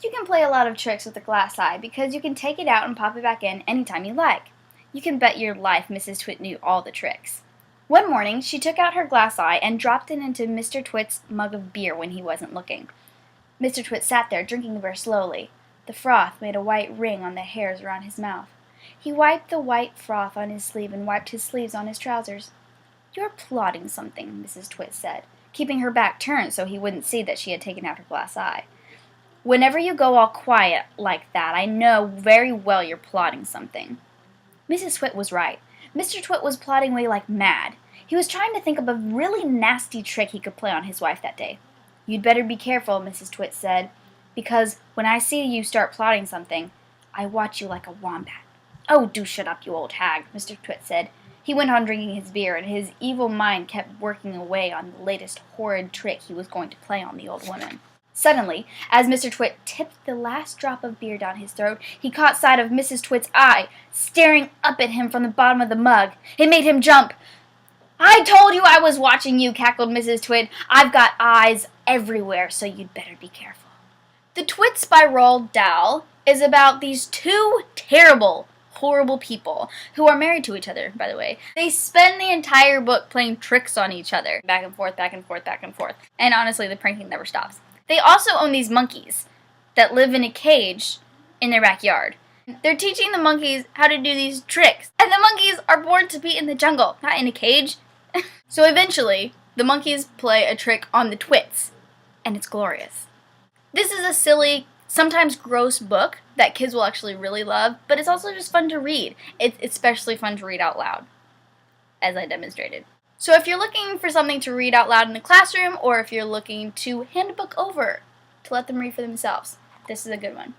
You can play a lot of tricks with a glass eye because you can take it out and pop it back in anytime you like. You can bet your life Mrs. Twit knew all the tricks. One morning, she took out her glass eye and dropped it into Mr. Twit's mug of beer when he wasn't looking. Mr. Twit sat there, drinking the beer slowly. The froth made a white ring on the hairs around his mouth. He wiped the white froth on his sleeve and wiped his sleeves on his trousers. "You're plotting something," Mrs. Twit said, keeping her back turned so he wouldn't see that she had taken out her glass eye. "Whenever you go all quiet like that, I know very well you're plotting something." Mrs. Twit was right. Mr. Twit was plotting away like mad. He was trying to think of a really nasty trick he could play on his wife that day. "You'd better be careful," Mrs. Twit said, "because when I see you start plotting something, I watch you like a wombat." "Oh, do shut up, you old hag," Mr. Twit said. He went on drinking his beer, and his evil mind kept working away on the latest horrid trick he was going to play on the old woman. Suddenly, as Mr. Twit tipped the last drop of beer down his throat, he caught sight of Mrs. Twit's eye, staring up at him from the bottom of the mug. It made him jump. "I told you I was watching you," cackled Mrs. Twit. "I've got eyes everywhere, so you'd better be careful." The Twits by Roald Dahl is about these two terrible, horrible people who are married to each other, by the way. They spend the entire book playing tricks on each other, back and forth, back and forth, back and forth. And honestly, the pranking never stops. They also own these monkeys that live in a cage in their backyard. They're teaching the monkeys how to do these tricks. And the monkeys are born to be in the jungle, not in a cage. So eventually, the monkeys play a trick on the Twits, and it's glorious. This is a silly, sometimes gross book that kids will actually really love, but it's also just fun to read. It's especially fun to read out loud, as I demonstrated. So if you're looking for something to read out loud in the classroom, or if you're looking to hand a book over to let them read for themselves, this is a good one.